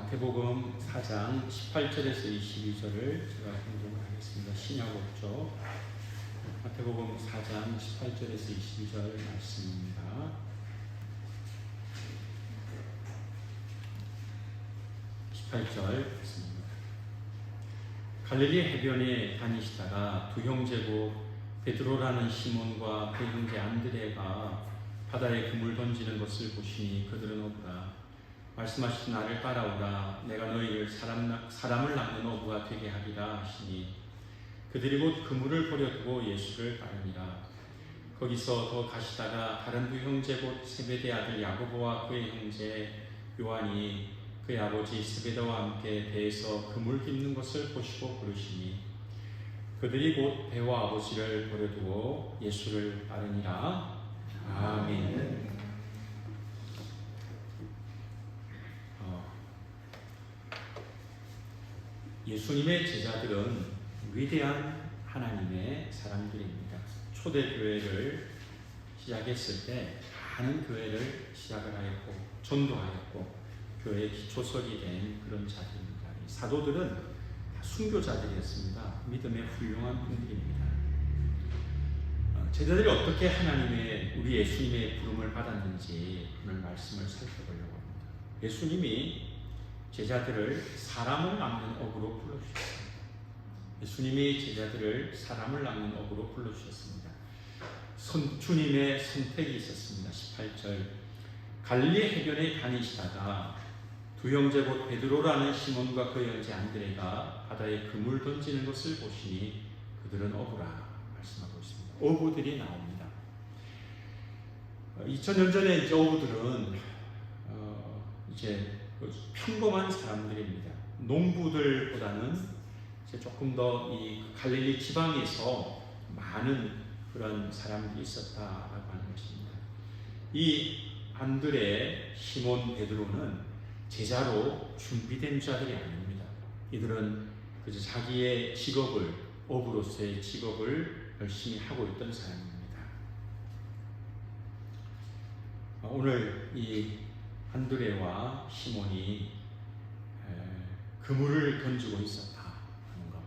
마태복음 4장 18절에서 22절을 제가 공부하겠습니다. 신약어죠. 마태복음 4장 18절에서 22절 말씀입니다. 18절 말씀입니다. 갈릴리 해변에 다니시다가 두 형제고 베드로라는 시몬과 그 형제 안드레가 바다에 그물 던지는 것을 보시니 그들은 오더라. 말씀하시되 나를 따라오라. 내가 너희를 사람을 낚는 어부가 되게 하리라 하시니 그들이 곧 그물을 버려두고 예수를 따르니라. 거기서 더 가시다가 다른 두 형제 곧 세베대 아들 야고보와 그의 형제 요한이 그의 아버지 세베대와 함께 배에서 그물 깁는 것을 보시고 부르시니 그들이 곧 배와 아버지를 버려두고 예수를 따르니라. 아멘. 예수님의 제자들은 위대한 하나님의 사람들입니다. 초대교회를 시작했을 때 많은 교회를 시작을 하였고 전도하였고 교회의 기초석이 된 그런 자들입니다. 사도들은 다 순교자들이었습니다. 믿음의 훌륭한 분들입니다. 제자들이 어떻게 하나님의 우리 예수님의 부름을 받았는지 오늘 말씀을 살펴보려고 합니다. 예수님이 제자들을 사람을 낚는 어부로 불러주셨습니다. 예수님이 제자들을 사람을 낚는 어부로 불러주셨습니다. 주님의 선택이 있었습니다. 18절 갈릴리 해변에 다니시다가 두 형제 곧 베드로라는 시몬과 그 형제 안드레가 바다에 그물 던지는 것을 보시니 그들은 어부라 말씀하고 있습니다. 어부들이 나옵니다. 2000년 전에 이제 어부들은 이제 평범한 사람들입니다. 농부들보다는 이제 조금 더 이 갈릴리 지방에서 많은 그런 사람들이 있었다라고 하는 것입니다. 이 안드레, 시몬, 베드로는 제자로 준비된 자들이 아닙니다. 이들은 그저 자기의 직업을 어부로서의 직업을 열심히 하고 있던 사람입니다. 오늘 이 안드레와 시몬이 그물을 던지고 있었다 하는 것.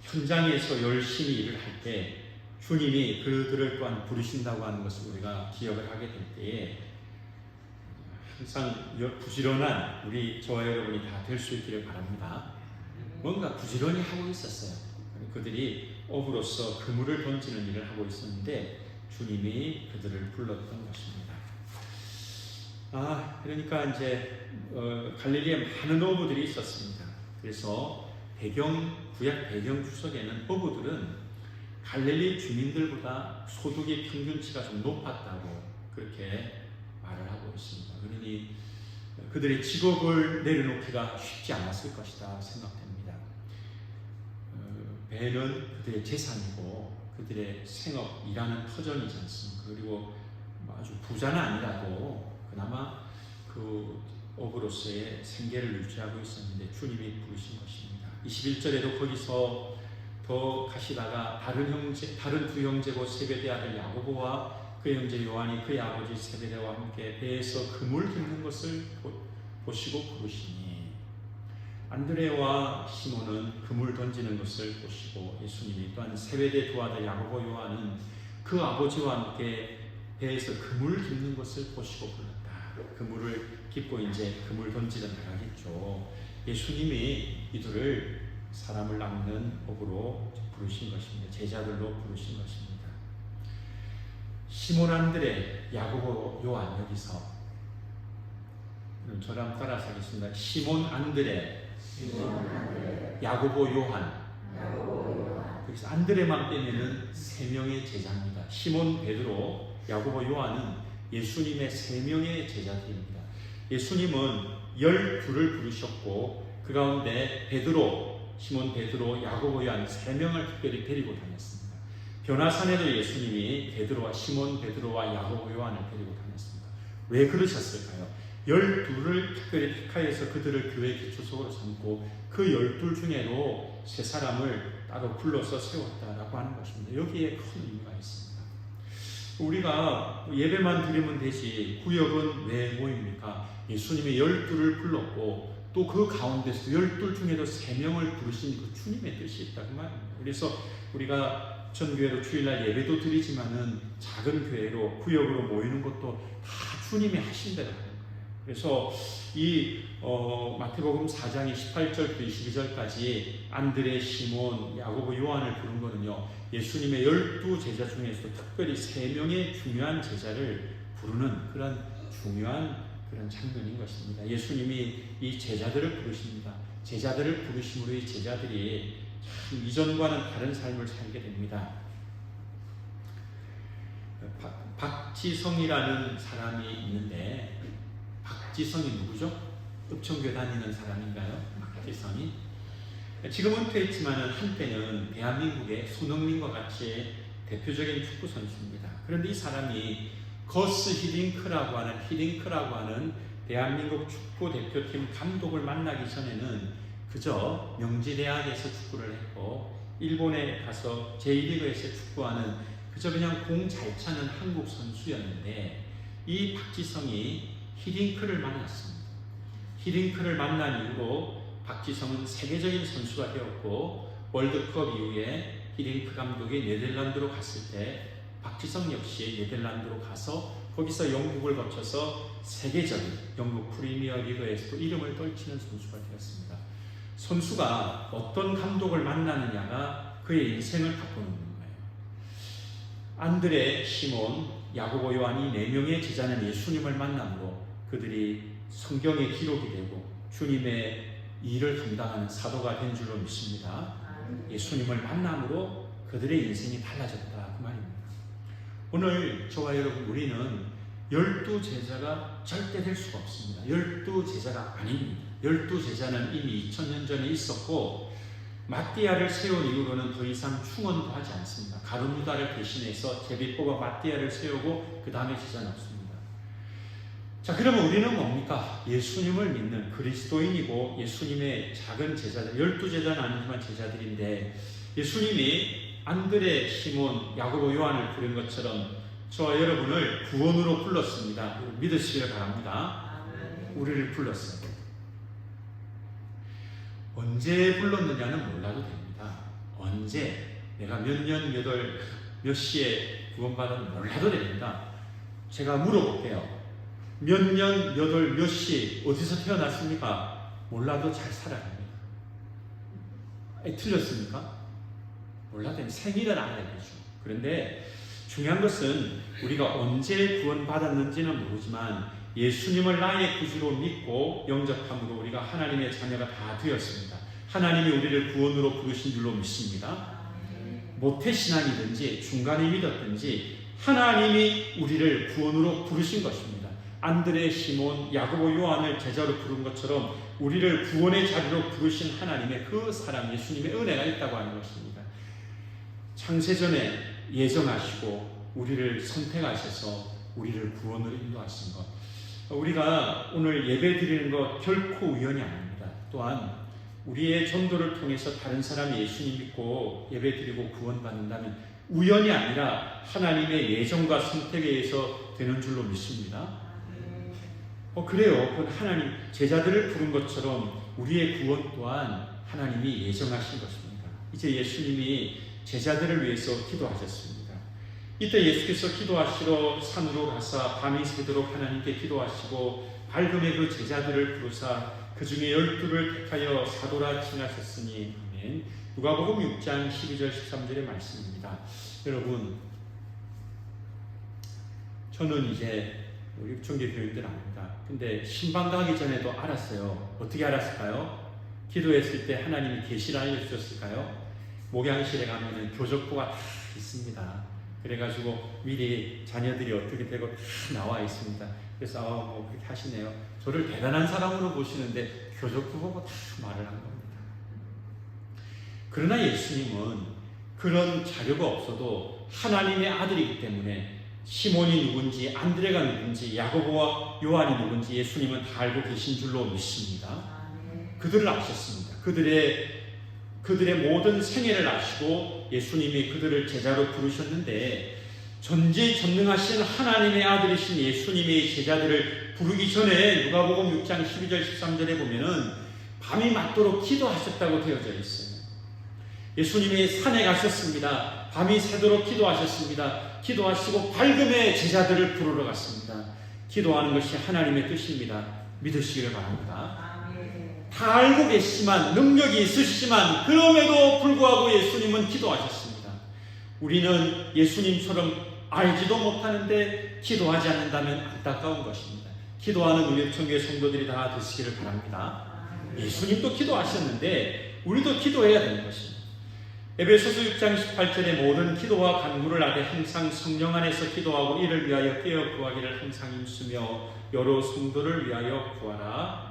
현장에서 열심히 일을 할 때 주님이 그들을 또한 부르신다고 하는 것을 우리가 기억을 하게 될 때에 항상 부지런한 저와 여러분이 다 될 수 있기를 바랍니다. 뭔가 부지런히 하고 있었어요. 그들이 어부로서 그물을 던지는 일을 하고 있었는데 주님이 그들을 불렀던 것입니다. 그러니까 이제 갈릴리에 많은 어부들이 있었습니다. 그래서 구약 배경 주석에는 어부들은 갈릴리 주민들보다 소득의 평균치가 좀 높았다고 그렇게 말을 하고 있습니다. 그러니 그들의 직업을 내려놓기가 쉽지 않았을 것이다 생각됩니다. 배는 그들의 재산이고 그들의 생업, 일하는 터전이지 않습니까? 그리고 아주 부자는 아니라도 그나마 그 어부로서의 생계를 유지하고 있었는데 주님이 부르신 것입니다. 21절에도 거기서 더 가시다가 다른 두 형제고 세베대 아들 야고보와 그 형제 요한이 그의 아버지 세베대와 함께 배에서 그물 깁는 것을 보시고 부르시니 안드레와 시몬은 그물 던지는 것을 보시고 예수님이 또한 세베대 두 아들 야고보 요한은 그 아버지와 함께 배에서 그물 깁는 것을 보시고 불렀다. 그물을 깁고 이제 그물 던지러 나가겠죠. 예수님이 이들을 사람을 낚는 어부로 부르신 것입니다. 제자들로 부르신 것입니다. 시몬 안드레, 야고보, 요한 여기서 저랑 따라서 하겠습니다. 시몬 안드레, 야고보, 요한. 여기서 안드레만 빼면은 3명의 제자입니다. 시몬, 베드로, 야고보, 요한은 예수님의 3명의 제자들입니다. 예수님은 12를 부르셨고 그 가운데 시몬 베드로, 야고보, 요한 3명을 특별히 데리고 다녔습니다. 변화산에도 예수님이 시몬 베드로와 야고보, 요한을 데리고 다녔습니다. 왜 그러셨을까요? 12를 특별히 택하여서 그들을 교회 기초석으로 삼고 그 12 중에도 3사람을 따로 불러서 세웠다라고 하는 것입니다. 여기에 큰 의미가 있습니다. 우리가 예배만 드리면 되지 구역은 왜 모입니까? 예수님이 12를 불렀고 또 그 가운데서 12 중에도 3명을 부르신 그 주님의 뜻이 있다 그 말입니다. 그래서 우리가 전교회로 주일날 예배도 드리지만은 작은 교회로 구역으로 모이는 것도 다 주님이 하신 대로 하는 거예요. 그래서 이 마태복음 4장의 18절부터 22절까지 안드레, 시몬, 야고보, 요한을 부른 거는요, 예수님의 12 제자 중에서도 특별히 3명의 중요한 제자를 부르는 그런 중요한 그런 장면인 것입니다. 예수님이 이 제자들을 부르십니다. 제자들을 부르심으로 이 제자들이 참 이전과는 다른 삶을 살게 됩니다. 박지성이라는 사람이 있는데, 박지성이 누구죠? 읍청교 다니는 사람인가요? 박지성이? 지금 은퇴했지만 한때는 대한민국의 손흥민과 같이 대표적인 축구 선수입니다. 그런데 이 사람이 거스 히딩크라고 하는 대한민국 축구 대표팀 감독을 만나기 전에는 그저 명지대학에서 축구를 했고, 일본에 가서 제1리그에서 축구하는 그저 그냥 공 잘 차는 한국 선수였는데, 이 박지성이 히딩크를 만났습니다. 히딩크를 만난 이후로 박지성은 세계적인 선수가 되었고, 월드컵 이후에 히딩크 감독이 네덜란드로 갔을 때 박지성 역시 네덜란드로 가서 거기서 영국을 거쳐서 세계적인 영국 프리미어 리그에서도 이름을 떨치는 선수가 되었습니다. 선수가 어떤 감독을 만나느냐가 그의 인생을 바꾸는 거예요. 안드레, 시몬, 야고보, 요한이 4명의 제자는 예수님을 만남으로 그들이 성경에 기록이 되고 주님의 일을 감당하는 사도가 된 줄로 믿습니다. 예수님을 만남으로 그들의 인생이 달라졌다 그 말입니다. 오늘 저와 여러분, 우리는 12 제자가 절대 될 수가 없습니다. 12 제자가 아닙니다. 12 제자는 이미 2000년 전에 있었고, 마띠아를 세운 이후로는 더 이상 충원도 하지 않습니다. 가룟 유다를 대신해서 제비 뽑아 마띠아를 세우고 그 다음에 제자는 없습니다. 자, 그러면 우리는 뭡니까? 예수님을 믿는 그리스도인이고 예수님의 작은 제자들, 12 제자는 아니지만 제자들인데, 예수님이 안드레, 시몬, 야고보, 요한을 부른 것처럼 저와 여러분을 구원으로 불렀습니다. 믿으시길 바랍니다. 우리를 불렀어요. 언제 불렀느냐는 몰라도 됩니다. 언제, 내가 몇 년, 몇 시에 구원받았는지 몰라도 됩니다. 제가 물어볼게요. 몇 년, 몇 시, 어디서 태어났습니까? 몰라도 잘 살아갑니다. 틀렸습니까? 몰라도 됩니다. 생일은 알아야 되죠. 그런데 중요한 것은 우리가 언제 구원받았는지는 모르지만 예수님을 나의 구주로 믿고 영접함으로 우리가 하나님의 자녀가 다 되었습니다. 하나님이 우리를 구원으로 부르신 줄로 믿습니다. 모태신앙이든지 중간에 믿었든지 하나님이 우리를 구원으로 부르신 것입니다. 안드레, 시몬, 야고보, 요한을 제자로 부른 것처럼 우리를 구원의 자리로 부르신 하나님의 그 사랑, 예수님의 은혜가 있다고 하는 것입니다. 창세전에 예정하시고 우리를 선택하셔서 우리를 구원으로 인도하신 것, 우리가 오늘 예배 드리는 것 결코 우연이 아닙니다. 또한 우리의 전도를 통해서 다른 사람이 예수님 믿고 예배 드리고 구원받는다면 우연이 아니라 하나님의 예정과 선택에 의해서 되는 줄로 믿습니다. 그래요. 그건 하나님 제자들을 부른 것처럼 우리의 구원 또한 하나님이 예정하신 것입니다. 이제 예수님이 제자들을 위해서 기도하셨습니다. 이때 예수께서 기도하시러 산으로 가사 밤이 새도록 하나님께 기도하시고 밝음의 그 제자들을 부르사 그 중에 12를 택하여 사도라 칭하셨으니 아멘. 누가복음 6장 12절 13절의 말씀입니다. 여러분, 저는 이제 우리 읍청교 교인들 압니다. 근데 신방 가기 전에도 알았어요. 어떻게 알았을까요? 기도했을 때 하나님이 계시를 알려주셨을까요? 목양실에 가면은 교적부가 다 있습니다. 그래가지고 미리 자녀들이 어떻게 되고 다 나와 있습니다. 그래서 그렇게 하시네요. 저를 대단한 사람으로 보시는데 교적부 보고 다 말을 한 겁니다. 그러나 예수님은 그런 자료가 없어도 하나님의 아들이기 때문에 시몬이 누군지, 안드레가 누군지, 야고보와 요한이 누군지 예수님은 다 알고 계신 줄로 믿습니다. 그들을 아셨습니다. 그들의 모든 생애를 아시고 예수님이 그들을 제자로 부르셨는데, 전지전능하신 하나님의 아들이신 예수님이 제자들을 부르기 전에 누가복음 6장 12절 13절에 보면은 밤이 맞도록 기도하셨다고 되어져 있어요. 예수님이 산에 가셨습니다. 밤이 새도록 기도하셨습니다. 기도하시고 밝음에 제자들을 부르러 갔습니다. 기도하는 것이 하나님의 뜻입니다. 믿으시기를 바랍니다. 다 알고 계시지만, 능력이 있으시지만 그럼에도 불구하고 예수님은 기도하셨습니다. 우리는 예수님처럼 알지도 못하는데 기도하지 않는다면 안타까운 것입니다. 기도하는 우리 청교회 성도들이 다 되시기를 바랍니다. 예수님도 기도하셨는데 우리도 기도해야 되는 것입니다. 에베소서 6장 18절에 모든 기도와 간구를 하되 항상 성령 안에서 기도하고 이를 위하여 깨어 구하기를 항상 힘쓰며 여러 성도를 위하여 구하라.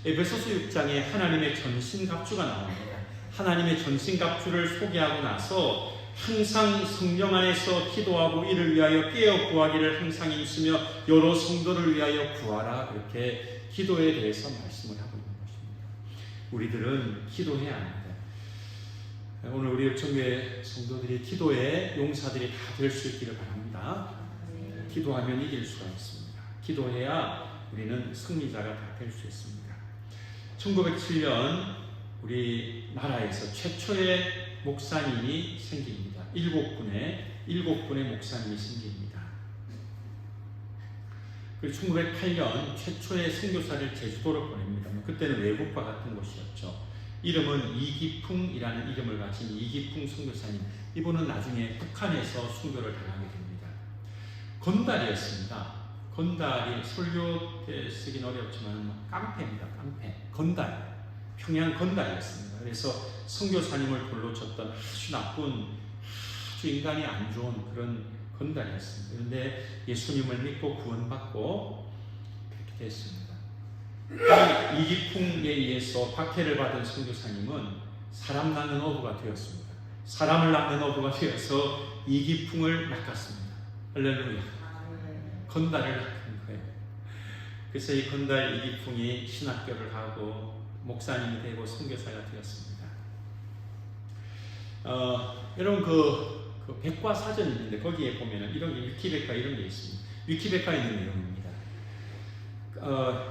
에베소서 6장에 하나님의 전신갑주가 나옵니다. 하나님의 전신갑주를 소개하고 나서 항상 성령 안에서 기도하고 이를 위하여 깨어 구하기를 항상 힘쓰며 여러 성도를 위하여 구하라. 그렇게 기도에 대해서 말씀을 하고 있는 것입니다. 우리들은 기도해야 합니다. 오늘 우리 청교회 성도들이 기도의 용사들이 다 될 수 있기를 바랍니다. 기도하면 이길 수가 있습니다. 기도해야 우리는 승리자가 다 될 수 있습니다. 1907년 우리 나라에서 최초의 목사님이 생깁니다. 7분의 목사님이 생깁니다. 그리고 1908년 최초의 선교사를 제주도로 보냅니다. 그때는 외국과 같은 곳이었죠. 이름은 이기풍이라는 이름을 가진 이기풍 선교사님. 이분은 나중에 북한에서 순교를 당하게 됩니다. 건달이었습니다. 건달이 설교 때 쓰긴 어렵지만 깡패입니다. 깡패. 건달. 평양 건달이었습니다. 그래서 선교사님을 돌로 쳤던 아주 나쁜, 아주 인간이 안 좋은 그런 건달이었습니다. 그런데 예수님을 믿고 구원받고 그렇게 됐습니다. 이기풍에 의해서 박해를 받은 선교사님은 사람 낳는 어부가 되었습니다. 사람을 낳는 어부가 되어서 이기풍을 낚았습니다. 할렐루야. 건달을 낚은 거예요. 그래서 이 건달 이기풍이 신학교를 하고 목사님이 되고 선교사가 되었습니다. 여러분 그 백과사전이 있는데 거기에 보면은 이런 게 위키백과 이런 게 있습니다. 위키백과에 있는 내용입니다.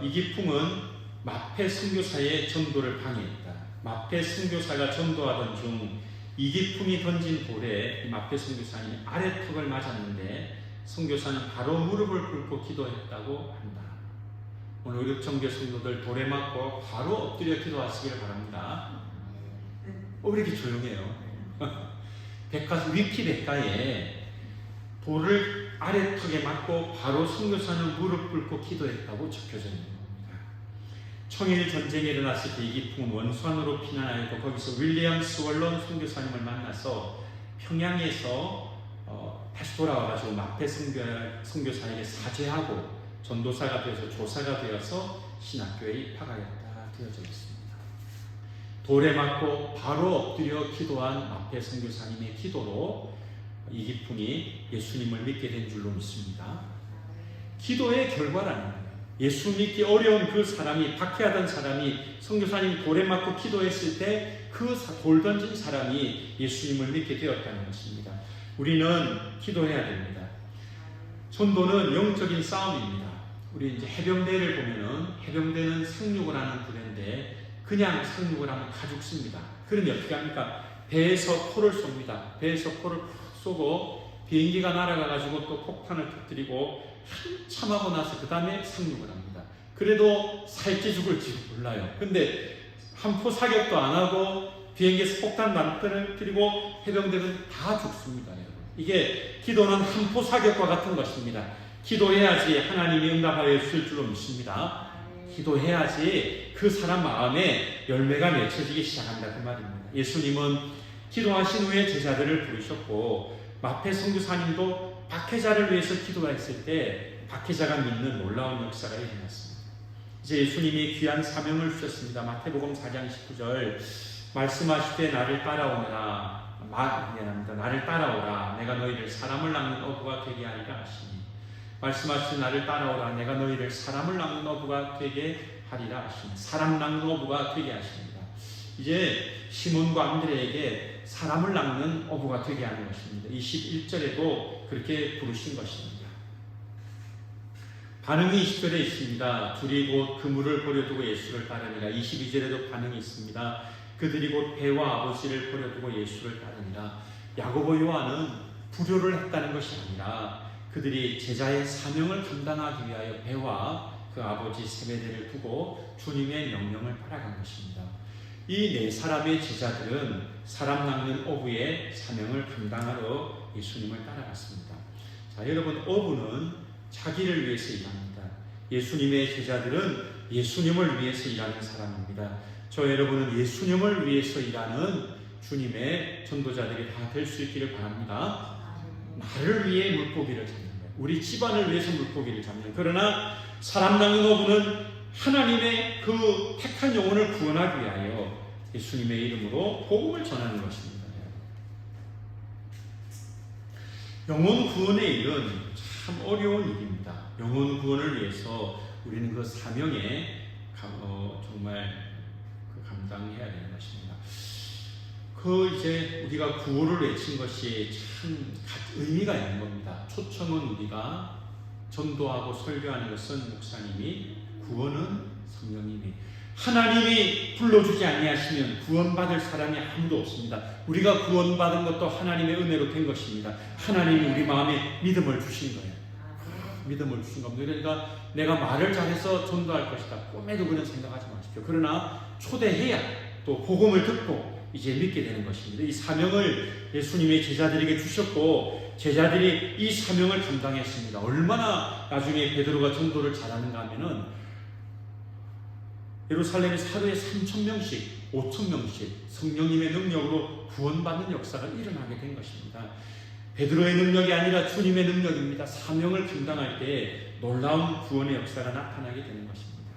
이기풍은 마페 선교사의 전도를 방해했다. 마페 선교사가 전도하던 중 이기풍이 던진 돌에 마페 선교사님이 아래턱을 맞았는데 선교사는 바로 무릎을 꿇고 기도했다고 한다. 오늘 우리 청교 성도들 돌에 맞고 바로 엎드려 기도하시기를 바랍니다. 왜 이렇게 조용해요? 위키백과에 돌을 아래턱에 맞고 바로 선교사는 무릎 꿇고 기도했다고 적혀져 있는 겁니다. 청일 전쟁이 일어났을 때 이기풍은 원수안으로 피난하였고 거기서 윌리엄 스월론 선교사님을 만나서 평양에서 다시 돌아와가지고 마페 선교사에게 사죄하고 전도사가 되어서 조사가 되어서 신학교에 입학하였다 되어져 있습니다. 돌에 맞고 바로 엎드려 기도한 마페 선교사님의 기도로 이기풍이 예수님을 믿게 된 줄로 믿습니다. 기도의 결과라는 거예요. 예수 믿기 어려운 그 사람이, 박해하던 사람이 선교사님이 돌에 맞고 기도했을 때 그 돌 던진 사람이 예수님을 믿게 되었다는 것입니다. 우리는 기도해야 됩니다. 전도는 영적인 싸움입니다. 우리 이제 해병대를 보면은 해병대는 상륙을 하는 부대인데 그냥 상륙을 하면 다 죽습니다. 그러니 어떻게 합니까? 배에서 포를 쏩니다. 배에서 포를 쏘고 비행기가 날아가가지고 또 폭탄을 터뜨리고 한참 하고 나서 그 다음에 상륙을 합니다. 그래도 살지 죽을지 몰라요. 근데 한 포 사격도 안 하고 비행기에서 폭탄도 안 터뜨리고 해병대는 다 죽습니다. 여러분. 이게 기도는 한 포 사격과 같은 것입니다. 기도해야지 하나님이 응답하여 주실 줄로 믿습니다. 기도해야지 그 사람 마음에 열매가 맺혀지기 시작한다 그 말입니다. 예수님은 기도하신 후에 제자들을 부르셨고 마페 선교사님도 박해자를 위해서 기도했을 때 박해자가 믿는 놀라운 역사가 일어났습니다. 이제 예수님이 귀한 사명을 주셨습니다. 마태복음 4장 19절 말씀하시되 나를 따라오라 나를 따라오라 내가 너희를 사람을 낚는 어부가 되게 하리라 하시니 말씀하시되 나를 따라오라 내가 너희를 사람을 낚는 어부가 되게 하리라 하시니 사람 낚는 어부가 되게 하십니다. 이제 시몬과 안드레에게 사람을 낚는 어부가 되게 하는 것입니다. 21절에도 그렇게 부르신 것입니다. 반응이 20절에 있습니다. 둘이 곧 그물을 버려두고 예수를 따르니라. 22절에도 반응이 있습니다. 그들이 곧 배와 아버지를 버려두고 예수를 따르니라. 야고보 요한은 불효를 했다는 것이 아니라 그들이 제자의 사명을 감당하기 위하여 배와 그 아버지 세베대를 두고 주님의 명령을 따라간 것입니다. 이 네 사람의 제자들은 사람 낚는 어부의 사명을 감당하러 예수님을 따라갔습니다. 자, 여러분, 어부는 자기를 위해서 일합니다. 예수님의 제자들은 예수님을 위해서 일하는 사람입니다. 저 여러분은 예수님을 위해서 일하는 주님의 전도자들이 다 될 수 있기를 바랍니다. 나를 위해 물고기를 잡는 거예요. 우리 집안을 위해서 물고기를 잡는 거예요. 그러나 사람 낚는 어부는 하나님의 그 택한 영혼을 구원하기 위하여 예수님의 이름으로 복음을 전하는 것입니다. 영혼 구원의 일은 참 어려운 일입니다. 영혼 구원을 위해서 우리는 그 사명에 정말 감당해야 되는 것입니다. 이제 우리가 구호를 외친 것이 참 의미가 있는 겁니다. 초청은 우리가 전도하고 설교하는 것은 목사님이, 구원은 성령님이. 하나님이 불러주지 아니하시면 구원받을 사람이 아무도 없습니다. 우리가 구원받은 것도 하나님의 은혜로 된 것입니다. 하나님이 우리 마음에 믿음을 주신 거예요. 믿음을 주신 겁니다. 그러니까 내가 말을 잘해서 전도할 것이다, 꿈에도 그런 생각하지 마십시오. 그러나 초대해야 또 복음을 듣고 이제 믿게 되는 것입니다. 이 사명을 예수님의 제자들에게 주셨고 제자들이 이 사명을 감당했습니다. 얼마나 나중에 베드로가 전도를 잘하는가 하면은 예루살렘에서 하루에 3,000명씩 5,000명씩 성령님의 능력으로 구원받는 역사가 일어나게 된 것입니다. 베드로의 능력이 아니라 주님의 능력입니다. 사명을 감당할 때 놀라운 구원의 역사가 나타나게 되는 것입니다.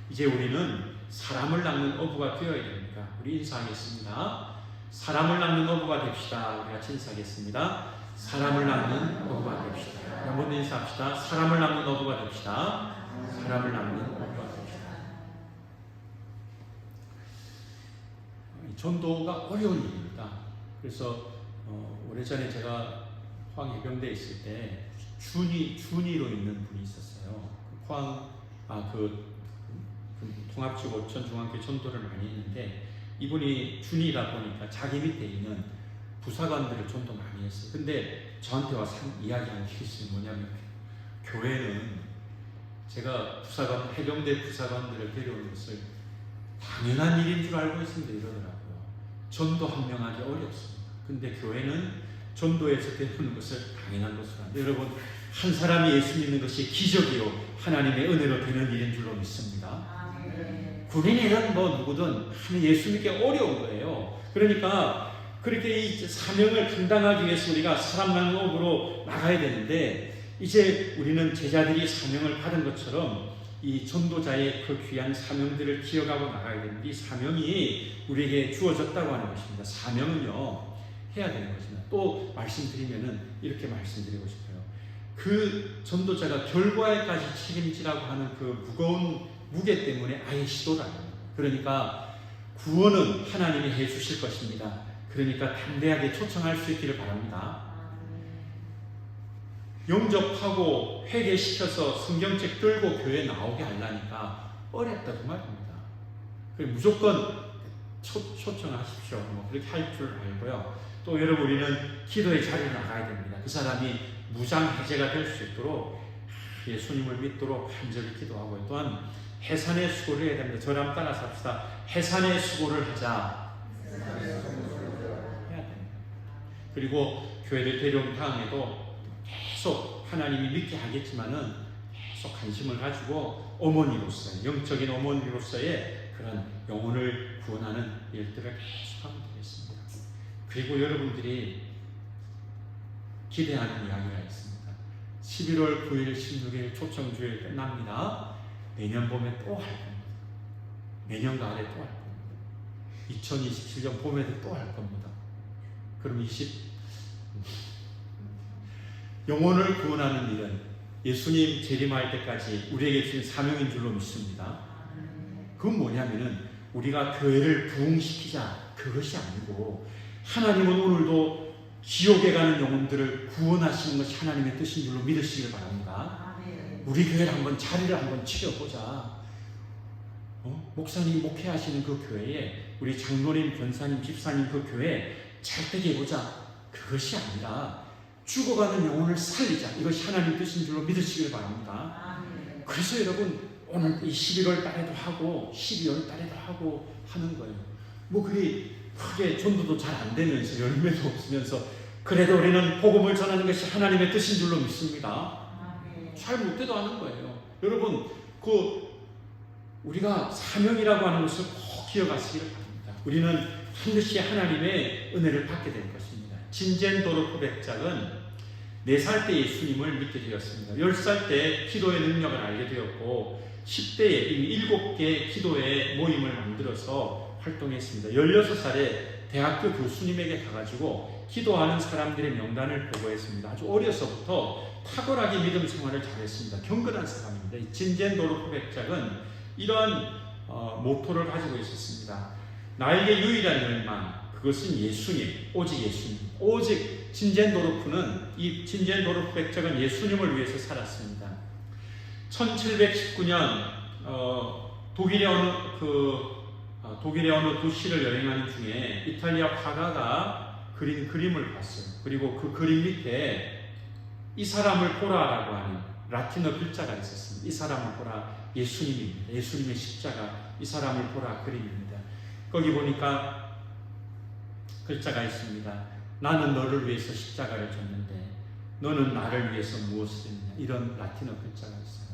이제 우리는 사람을 낚는 어부가 되어야 됩니다. 우리 인사하겠습니다. 사람을 낚는 어부가 됩시다. 우리 같이 인사하겠습니다. 사람을 낚는 어부가 됩시다. 한번 인사합시다. 사람을 낚는 어부가 됩시다. 사람을 낚는 어부가 됩시다. 전도가 어려운 일입니다. 그래서 오래전에 제가 포항해병대에 있을 때 준이로 있는 분이 있었어요. 통합지구촌 중앙교회 전도를 많이 했는데 이분이 준이다 보니까 자기 밑에 있는 부사관들을 전도 많이 했어요. 근데 저한테 와서 이야기한 게 있어요. 뭐냐면 교회는 제가 해병대 부사관들을 데려오는 것을 당연한 일인 줄 알고 있습니다. 이러더라고요. 전도 한 명 하기 어렵습니다. 근데 교회는 전도에서 데려오는 것을 당연한 것으로 합니다. 여러분, 한 사람이 예수 믿는 것이 기적이요 하나님의 은혜로 되는 일인 줄로 믿습니다. 군인이든 누구든 예수 믿기 어려운 거예요. 그러니까 그렇게 이 사명을 감당하기 위해서 우리가 사람 낚는 업으로 나가야 되는데 이제 우리는 제자들이 사명을 받은 것처럼 이 전도자의 그 귀한 사명들을 기억하고 나가야 되는데 이 사명이 우리에게 주어졌다고 하는 것입니다. 사명은요 해야 되는 것입니다. 또 말씀드리면은 이렇게 말씀드리고 싶어요. 그 전도자가 결과에까지 책임지라고 하는 그 무거운 무게 때문에 아예 시도를 안 합니다. 그러니까 구원은 하나님이 해주실 것입니다. 그러니까 담대하게 초청할 수 있기를 바랍니다. 영접하고 회개시켜서 성경책 들고 교회 나오게 하려니까 어렵다고 말입니다. 무조건 초청하십시오. 그렇게 할 줄 알고요. 또 여러분 우리는 기도의 자리에 나가야 됩니다. 그 사람이 무장해제가 될 수 있도록 예수님을 믿도록 간절히 기도하고 또한 해산의 수고를 해야 됩니다. 저랑 따라서 합시다. 해산의 수고를 하자. 해야 됩니다. 그리고 교회를 데려온 다음에도 계속 하나님이 믿게 하겠지만은 계속 관심을 가지고 어머니로서의 영적인 어머니로서의 그런 영혼을 구원하는 일들을 계속하면 되겠습니다. 그리고 여러분들이 기대하는 이야기가 있습니다. 11월 9일 16일 초청주일 끝납니다. 내년 봄에 또 할 겁니다. 내년 가을에 또 할 겁니다. 2027년 봄에도 또 할 겁니다. 그럼 영혼을 구원하는 일은 예수님 재림할 때까지 우리에게 주신 사명인 줄로 믿습니다. 그건 뭐냐면은 우리가 교회를 부흥시키자 그것이 아니고 하나님은 오늘도 지옥에 가는 영혼들을 구원하시는 것이 하나님의 뜻인 줄로 믿으시길 바랍니다. 우리 교회를 한번 자리를 한번 치러보자. 목사님 목회하시는 그 교회에 우리 장로님, 권사님, 집사님 그 교회에 잘 되게 해보자. 그것이 아니라 죽어가는 영혼을 살리자. 이것이 하나님 뜻인 줄로 믿으시길 바랍니다. 그래서 여러분 오늘 이 11월 달에도 하고 12월 달에도 하고 하는 거예요. 뭐 그게 크게 전도도 잘 안 되면서 열매도 없으면서 그래도 우리는 복음을 전하는 것이 하나님의 뜻인 줄로 믿습니다. 잘 못돼도 하는 거예요. 여러분 우리가 사명이라고 하는 것을 꼭 기억하시기를 바랍니다. 우리는 반드시 하나님의 은혜를 받게 될 것입니다. 진젠도르프 백작은 4살 때 예수님을 믿게 되었습니다. 10살 때 기도의 능력을 알게 되었고 10대에 이미 7개 기도의 모임을 만들어서 활동했습니다. 16살에 대학교 교수님에게 가가지고 기도하는 사람들의 명단을 보고했습니다. 아주 어려서부터 탁월하게 믿음 생활을 잘했습니다. 경건한 사람입니다. 진젠도르프 백작은 이러한 모토를 가지고 있었습니다. 나에게 유일한 열망, 그것은 예수님, 오직 예수님. 오직 이 진젠도르프 백작은 예수님을 위해서 살았습니다. 1719년 독일의 어느 도시를 여행하는 중에 이탈리아 화가가 그린 그림을 봤어요. 그리고 그 그림 밑에 이 사람을 보라라고 하는 라틴어 글자가 있었습니다. 이 사람을 보라, 예수님입니다. 예수님의 십자가, 이 사람을 보라 그림입니다. 거기 보니까 글자가 있습니다. 나는 너를 위해서 십자가를 졌는데 너는 나를 위해서 무엇을 했느냐. 이런 라틴어 글자가 있어요.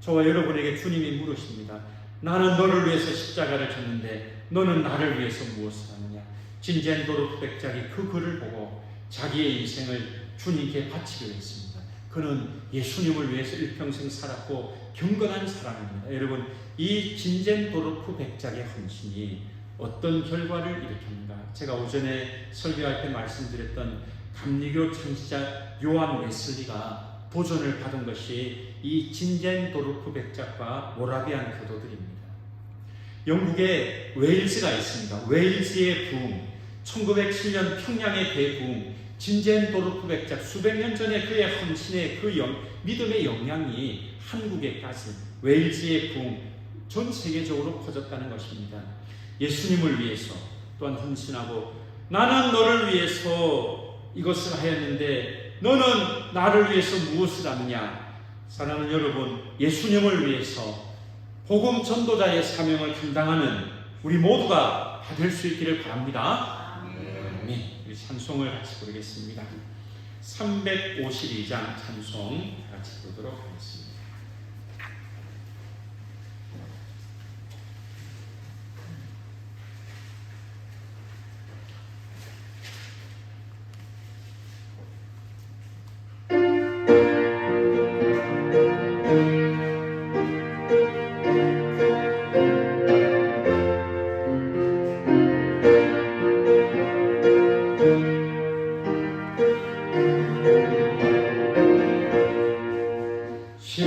저와 여러분에게 주님이 물으십니다. 나는 너를 위해서 십자가를 졌는데 너는 나를 위해서 무엇을 하느냐. 진젠도르프 백작이 그 글을 보고 자기의 인생을 주님께 바치기로 했습니다. 그는 예수님을 위해서 일평생 살았고 경건한 사람입니다. 여러분, 이 진젠도르프 백작의 헌신이 어떤 결과를 일으켰는가? 제가 오전에 설교할 때 말씀드렸던 감리교 창시자 요한 웨슬리가 도전을 받은 것이 이 진젠도르프 백작과 모라비안 교도들입니다. 영국에 웨일즈가 있습니다. 웨일즈의 부흥, 1907년 평양의 대부흥, 진젠도르프 백작 수백 년 전에 그의 헌신의 믿음의 영향이 한국에까지 웨일즈의 부흥, 전 세계적으로 퍼졌다는 것입니다. 예수님을 위해서 또한 헌신하고 나는 너를 위해서 이것을 하였는데 너는 나를 위해서 무엇을 하느냐. 사랑하는 여러분, 예수님을 위해서 복음 전도자의 사명을 감당하는 우리 모두가 다 될 수 있기를 바랍니다. 아멘. 우리 찬송을 같이 부르겠습니다. 352장 찬송 같이 부르도록 하겠습니다. 시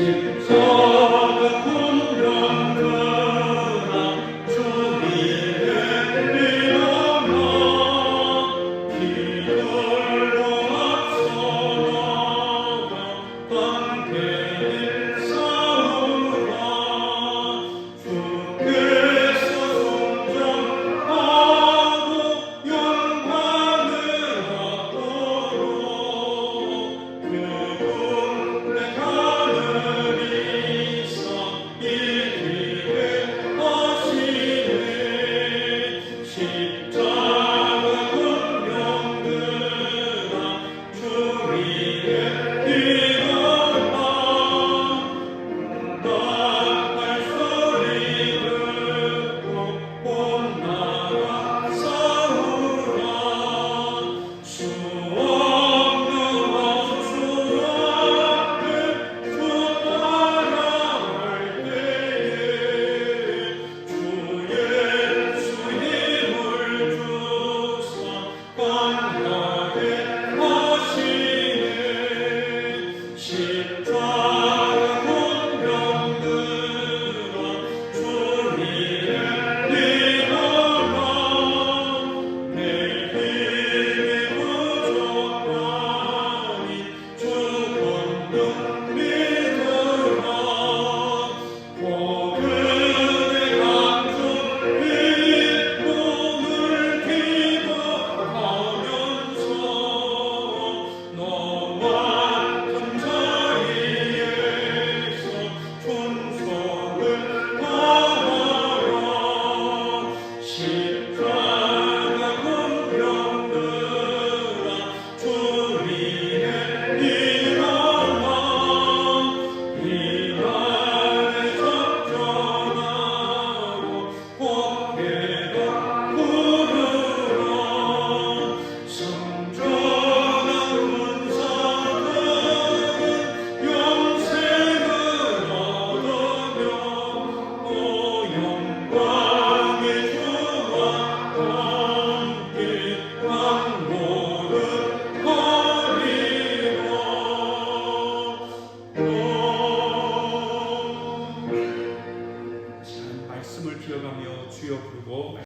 말씀을 기억하며 주여 부르고